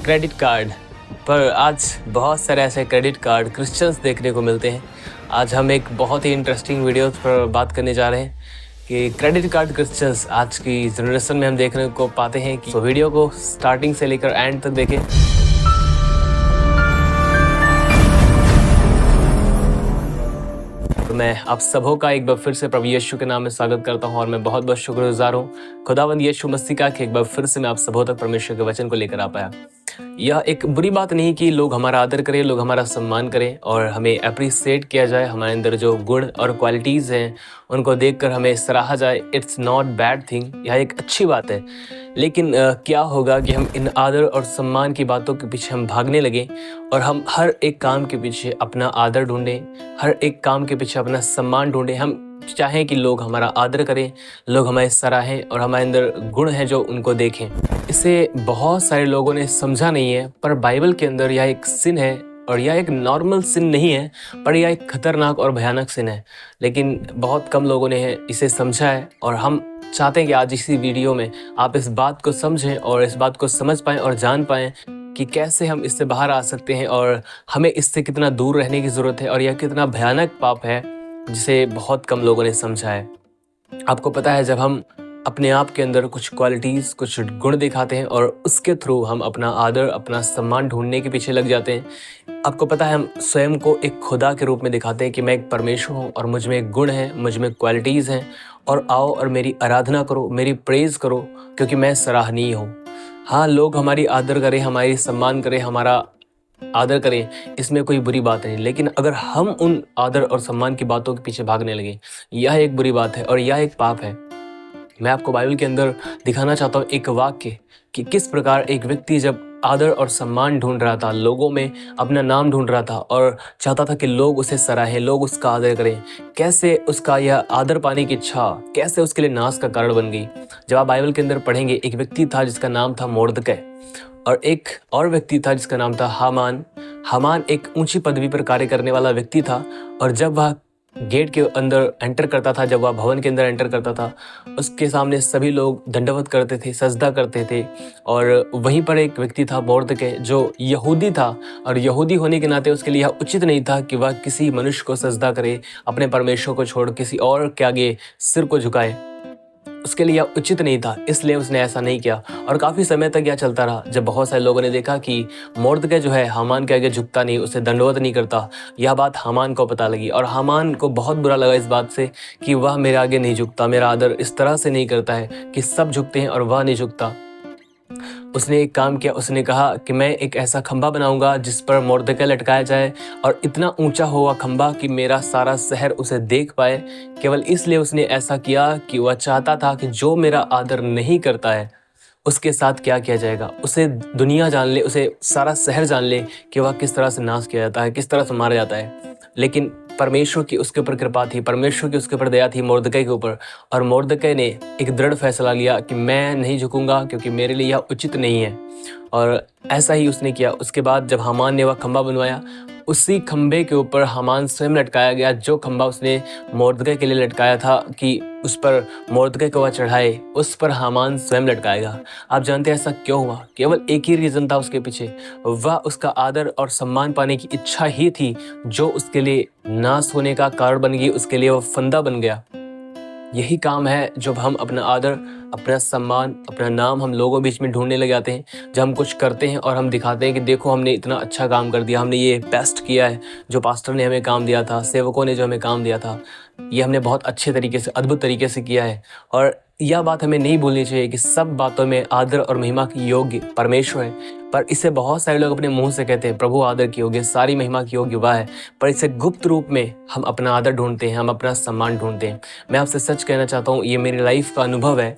Credit card पर आज बहुत सारे ऐसे क्रेडिट कार्ड क्रिश्चियंस देखने को मिलते हैं। आज हम एक बहुत ही इंटरेस्टिंग वीडियो पर बात करने जा रहे हैं कि क्रेडिट कार्ड क्रिश्चियंस आज की जनरेशन में हम देखने को पाते हैं कि वीडियो को स्टार्टिंग से लेकर एंड तक देखें। तो मैं आप सबों का एक बार फिर से प्रभु यीशु के नाम में स्वागत करता हूं और मैं बहुत बहुत शुक्रगुजार हूं खुदावंद यीशु मसीह का कि एक बार फिर से मैं आप सबों तक परमेश्वर के वचन को लेकर आ पाया। यह एक बुरी बात नहीं कि लोग हमारा आदर करें, लोग हमारा सम्मान करें और हमें अप्रिसिएट किया जाए। हमारे अंदर जो गुण और क्वालिटीज़ हैं उनको देखकर हमें सराहा जाए। इट्स नॉट बैड थिंग, यह एक अच्छी बात है। लेकिन क्या होगा कि हम इन आदर और सम्मान की बातों के पीछे हम भागने लगें और हम हर एक काम के पीछे अपना आदर ढूंढें, हर एक काम के पीछे अपना सम्मान ढूंढें। हम चाहें कि लोग हमारा आदर करें, लोग हमें सराहें और हमारे अंदर गुण हैं जो उनको देखें। इसे बहुत सारे लोगों ने समझा नहीं है, पर बाइबल के अंदर यह एक सिन है और यह एक नॉर्मल सिन नहीं है, पर यह एक खतरनाक और भयानक सिन है। लेकिन बहुत कम लोगों ने इसे समझा है और हम चाहते हैं कि आज इसी वीडियो में आप इस बात को समझें और इस बात को समझ पाएं और जान पाएं कि कैसे हम इससे बाहर आ सकते हैं और हमें इससे कितना दूर रहने की ज़रूरत है और यह कितना भयानक पाप है जिसे बहुत कम लोगों ने समझा है। आपको पता है, जब हम अपने आप के अंदर कुछ क्वालिटीज़, कुछ गुण दिखाते हैं और उसके थ्रू हम अपना आदर, अपना सम्मान ढूंढने के पीछे लग जाते हैं। आपको पता है, हम स्वयं को एक खुदा के रूप में दिखाते हैं कि मैं एक परमेश्वर हूँ और मुझ में एक गुण है, मुझ में क्वालिटीज़ हैं और आओ और मेरी आराधना करो, मेरी प्रेज़ करो क्योंकि मैं सराहनीय हूँ। हाँ, लोग हमारी आदर करें, हमारी सम्मान करें, हमारा आदर करें, इसमें कोई बुरी बात नहीं। लेकिन अगर हम उन आदर और सम्मान की बातों के पीछे भागने लगें, यह एक बुरी बात है और यह एक पाप है। मैं आपको बाइबल के अंदर दिखाना चाहता हूँ एक वाक्य कि किस प्रकार एक व्यक्ति जब आदर और सम्मान ढूंढ रहा था, लोगों में अपना नाम ढूंढ रहा था और चाहता था कि लोग उसे सराहें, लोग उसका आदर करें, कैसे उसका यह आदर पाने की इच्छा कैसे उसके लिए नाश का कारण बन गई। जब आप बाइबल के अंदर पढ़ेंगे, एक व्यक्ति था जिसका नाम था मोर्दकै और एक और व्यक्ति था जिसका नाम था हामान। हामान एक ऊंची पदवी पर कार्य करने वाला व्यक्ति था और जब वह गेट के अंदर एंटर करता था, जब वह भवन के अंदर एंटर करता था, उसके सामने सभी लोग दंडवत करते थे, सजदा करते थे। और वहीं पर एक व्यक्ति था मोर्दकै जो यहूदी था और यहूदी होने के नाते उसके लिए यह उचित नहीं था कि वह किसी मनुष्य को सजदा करे, अपने परमेश्वर को छोड़ किसी और के आगे सिर को झुकाए। उसके लिए यह उचित नहीं था, इसलिए उसने ऐसा नहीं किया और काफ़ी समय तक यह चलता रहा। जब बहुत सारे लोगों ने देखा कि मोर्दकै जो है हामान के आगे झुकता नहीं, उसे दंडवत नहीं करता, यह बात हामान को पता लगी और हामान को बहुत बुरा लगा इस बात से कि वह मेरे आगे नहीं झुकता, मेरा आदर इस तरह से नहीं करता है कि सब झुकते हैं और वह नहीं झुकता। उसने एक काम किया, उसने कहा कि मैं एक ऐसा खंभा बनाऊंगा जिस पर मोर्दकै लटकाया जाए और इतना ऊंचा हुआ खंभा कि मेरा सारा शहर उसे देख पाए। केवल इसलिए उसने ऐसा किया कि वह चाहता था कि जो मेरा आदर नहीं करता है उसके साथ क्या किया जाएगा, उसे दुनिया जान ले, उसे सारा शहर जान ले कि वह किस तरह से नाश किया जाता है, किस तरह से मारा जाता है। लेकिन परमेश्वर की उसके ऊपर कृपा थी, परमेश्वर की उसके ऊपर दया थी मोर्दकै के ऊपर और मोर्दकै ने एक दृढ़ फैसला लिया कि मैं नहीं झुकूंगा क्योंकि मेरे लिए यह उचित नहीं है। और ऐसा ही उसने किया। उसके बाद जब हामान ने वह खंभा बनवाया, उसी खंभे के ऊपर हामान स्वयं लटकाया गया। जो खंभा उसने मोर्दकै के लिए लटकाया था कि उस पर मोर्दकै को वह चढ़ाए, उस पर हामान स्वयं लटकाएगा। आप जानते हैं ऐसा क्यों हुआ? केवल एक ही रीज़न था उसके पीछे, वह उसका आदर और सम्मान पाने की इच्छा ही थी जो उसके लिए नाश होने का कारण बन गई, उसके लिए वह फंदा बन गया। यही काम है जब हम अपना आदर, अपना सम्मान, अपना नाम हम लोगों बीच में ढूंढने लग जाते हैं। जब हम कुछ करते हैं और हम दिखाते हैं कि देखो हमने इतना अच्छा काम कर दिया, हमने ये बेस्ट किया है, जो पास्टर ने हमें काम दिया था, सेवकों ने जो हमें काम दिया था, ये हमने बहुत अच्छे तरीके से, अद्भुत तरीके से किया है। और यह बात हमें नहीं भूलनी चाहिए कि सब बातों में आदर और महिमा की योग्य परमेश्वर है, पर इसे बहुत सारे लोग अपने मुंह से कहते हैं प्रभु आदर की योग्य, सारी महिमा की योग्य वह है, पर इसे गुप्त रूप में हम अपना आदर ढूंढते हैं, हम अपना सम्मान ढूंढते हैं। मैं आपसे सच कहना चाहता हूँ, ये मेरी लाइफ का अनुभव है।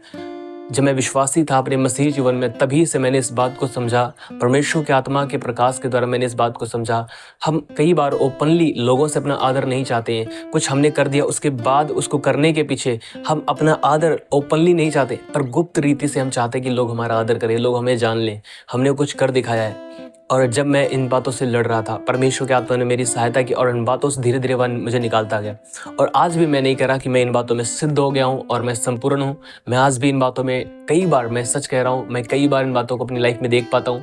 जब मैं विश्वासी था अपने मसीह जीवन में, तभी से मैंने इस बात को समझा, परमेश्वर के आत्मा के प्रकाश के द्वारा मैंने इस बात को समझा। हम कई बार ओपनली लोगों से अपना आदर नहीं चाहते हैं। कुछ हमने कर दिया, उसके बाद उसको करने के पीछे हम अपना आदर ओपनली नहीं चाहते, पर गुप्त रीति से हम चाहते हैं कि लोग हमारा आदर करें, लोग हमें जान लें, हमने कुछ कर दिखाया है। और जब मैं इन बातों से लड़ रहा था, परमेश्वर के आत्मा ने मेरी सहायता की और इन बातों से धीरे धीरे वह मुझे निकालता गया। और आज भी मैं नहीं कह रहा कि मैं इन बातों में सिद्ध हो गया हूँ और मैं संपूर्ण हूँ। मैं आज भी इन बातों में कई बार, मैं सच कह रहा हूँ, मैं कई बार इन बातों को अपनी लाइफ में देख पाता हूँ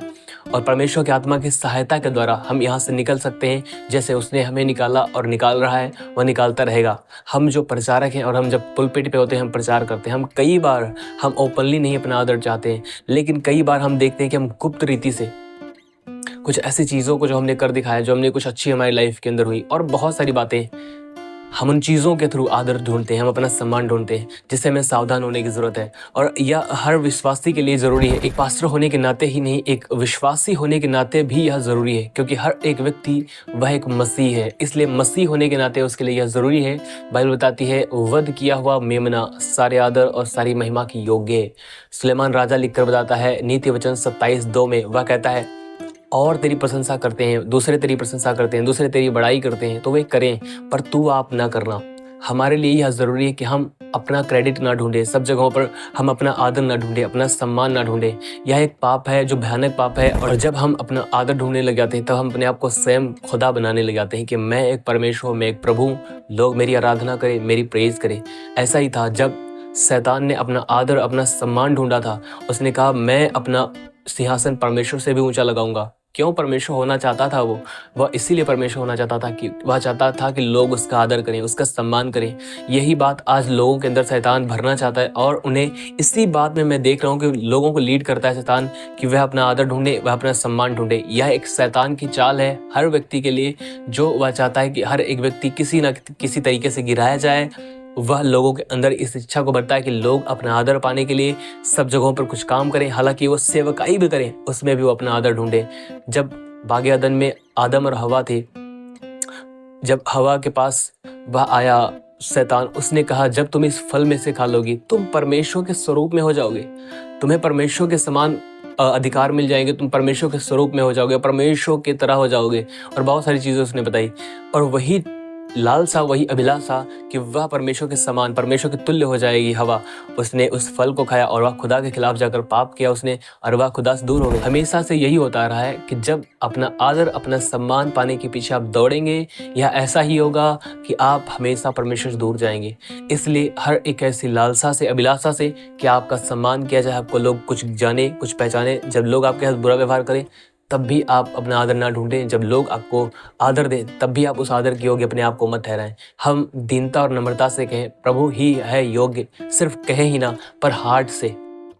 और परमेश्वर की आत्मा की सहायता के द्वारा हम यहाँ से निकल सकते हैं। जैसे उसने हमें निकाला और निकाल रहा है, वह निकालता रहेगा। हम जो प्रचारक हैं और हम जब पुलपिट पे होते हैं, हम प्रचार करते हैं, हम कई बार हम ओपनली नहीं अपना आदर चाहते हैं, लेकिन कई बार हम देखते हैं कि हम गुप्त रीति से कुछ ऐसी चीज़ों को जो हमने कर दिखाया, जो हमने कुछ अच्छी हमारी लाइफ के अंदर हुई और बहुत सारी बातें, हम उन चीज़ों के थ्रू आदर ढूंढते हैं, हम अपना सम्मान ढूंढते हैं, जिससे हमें सावधान होने की ज़रूरत है। और यह हर विश्वासी के लिए ज़रूरी है। एक पास्टर होने के नाते ही नहीं, एक विश्वासी होने के नाते भी यह ज़रूरी है, क्योंकि हर एक व्यक्ति वह एक मसीह है। इसलिए मसीह होने के नाते उसके लिए यह ज़रूरी है। बाइबल बताती है, वध किया हुआ मेमना सारे आदर और सारी महिमा की योग्य है। सुलेमान राजा लिखकर बताता है नीति वचन 27:2 में, वह कहता है, और तेरी प्रशंसा करते हैं, दूसरे तेरी प्रशंसा करते हैं, दूसरे तेरी बड़ाई करते हैं, तो वे करें, पर तू आप ना करना। हमारे लिए यह ज़रूरी है कि हम अपना क्रेडिट ना ढूंढें, सब जगहों पर हम अपना आदर ना ढूंढें, अपना सम्मान ना ढूंढें। यह एक पाप है जो भयानक पाप है। और जब हम अपना आदर ढूंढने लग जाते हैं, तब हम अपने आप को स्वयं खुदा बनाने लग जाते हैं कि मैं एक परमेश्वर, मैं एक प्रभु, लोग मेरी आराधना करें, मेरी प्रेज करें। ऐसा ही था जब शैतान ने अपना आदर, अपना सम्मान ढूंढा था। उसने कहा, मैं अपना सिंहासन परमेश्वर से भी ऊंचा लगाऊंगा। क्यों परमेश्वर होना चाहता था? वह इसीलिए परमेश्वर होना चाहता था कि वह चाहता था कि लोग उसका आदर करें, उसका सम्मान करें। यही बात आज लोगों के अंदर शैतान भरना चाहता है, और उन्हें इसी बात में मैं देख रहा हूँ कि लोगों को लीड करता है शैतान, कि वह अपना आदर ढूंढे, वह अपना सम्मान ढूंढे। यह एक शैतान की चाल है हर व्यक्ति के लिए, जो वह चाहता है कि हर एक व्यक्ति किसी न किसी तरीके से गिराया जाए। वह लोगों के अंदर इस इच्छा को बढ़ता है कि लोग अपना आदर पाने के लिए सब जगहों पर कुछ काम करें, हालांकि वो सेवकाई भी करें, उसमें भी वो अपना आदर ढूंढे। जब बागे अदन में आदम और हवा थे, जब हवा के पास वह आया शैतान, उसने कहा, जब तुम इस फल में से खा लोगी, तुम परमेश्वर के स्वरूप में हो जाओगे, तुम्हें परमेश्वर के समान अधिकार मिल जाएंगे, तुम परमेश्वर के स्वरूप में हो जाओगे, परमेश्वर की तरह हो जाओगे। और बहुत सारी चीजें उसने बताई। और वही लालसा, वही अभिलाषा कि वह परमेश्वर के समान, परमेश्वर के तुल्य हो जाएगी हवा, उसने उस फल को खाया और वह खुदा के खिलाफ जाकर पाप किया उसने, और वह खुदा से दूर हो गया। हमेशा से यही होता रहा है कि जब अपना आदर, अपना सम्मान पाने के पीछे आप दौड़ेंगे, या ऐसा ही होगा कि आप हमेशा परमेश्वर से दूर जाएंगे। इसलिए हर एक ऐसी लालसा से, अभिलाषा से कि आपका सम्मान किया जाए, आपको लोग कुछ जाने, कुछ पहचाने, जब लोग आपके साथ बुरा व्यवहार करें तब भी आप अपना आदर ना ढूंढें, जब लोग आपको आदर दें तब भी आप उस आदर के योग्य अपने आप को मत ठहराएं। हम दीनता और नम्रता से कहें, प्रभु ही है योग्य, सिर्फ कहें ही ना, पर हार्ट से,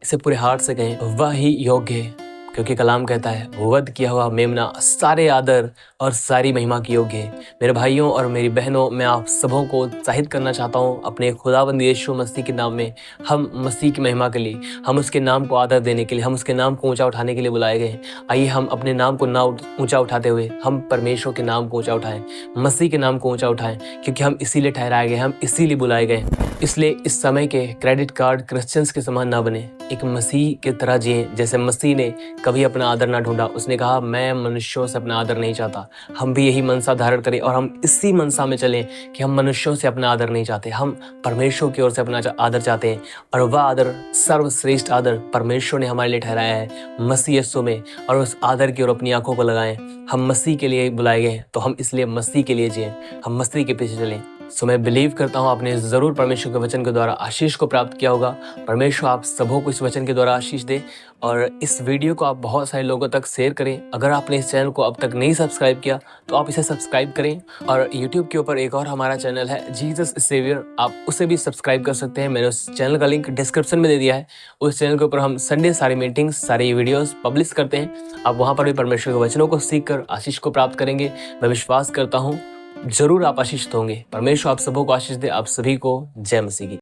इसे पूरे हार्ट से कहें, वह ही योग्य है। क्योंकि कलाम कहता है, वध किया हुआ मेमना सारे आदर और सारी महिमा की योग्य है। मेरे भाइयों और मेरी बहनों, मैं आप सबों को उत्साहित करना चाहता हूँ अपने खुदावंद यीशु मसीह के नाम में। हम मसीह की महिमा के लिए, हम उसके नाम को आदर देने के लिए, हम उसके नाम को ऊंचा उठाने के लिए बुलाए गए हैं। आइए हम अपने नाम को ना ऊंचा उठाते हुए हम परमेश्वर के नाम को ऊंचा उठाएं, मसीह के नाम को ऊंचा उठाएं, क्योंकि हम इसीलिए ठहराए गए, हम इसीलिए बुलाए गए। इसलिए इस समय के क्रेडिट कार्ड क्रिश्चियंस के समान ना बने, एक मसीह की तरह जिए। जैसे मसीह ने कभी अपना आदर ना ढूंढा, उसने कहा, मैं मनुष्यों से अपना आदर नहीं चाहता। हम भी यही मनसा धारण करें और हम इसी मनसा में चलें कि हम मनुष्यों से अपना आदर नहीं चाहते, हम परमेश्वर की ओर से अपना आदर चाहते हैं। और वह आदर, सर्वश्रेष्ठ आदर परमेश्वर ने हमारे लिए ठहराया है मसीह यीशु में, और उस आदर की ओर अपनी आंखों को लगाएं। हम मसीह के लिए बुलाए गए, तो हम इसलिए मसीह के लिए जिएं, हम मसीह के पीछे चलें। सो मैं बिलीव करता हूँ आपने ज़रूर परमेश्वर के वचन के द्वारा आशीष को प्राप्त किया होगा। परमेश्वर आप सबों को इस वचन के द्वारा आशीष दे, और इस वीडियो को आप बहुत सारे लोगों तक शेयर करें। अगर आपने इस चैनल को अब तक नहीं सब्सक्राइब किया तो आप इसे सब्सक्राइब करें। और यूट्यूब के ऊपर एक और हमारा चैनल है जीसस सेवियर, आप उसे भी सब्सक्राइब कर सकते हैं। मैंने उस चैनल का लिंक डिस्क्रिप्शन में दे दिया है। उस चैनल के ऊपर हम संडे सारी मीटिंग्स, सारी वीडियोस पब्लिश करते हैं। आप वहाँ पर भी परमेश्वर के वचनों को सीख कर आशीष को प्राप्त करेंगे। मैं विश्वास करता हूँ जरूर आप आशीषित होंगे। परमेश्वर आप सबों को आशीष दे। आप सभी को जय मसीह की।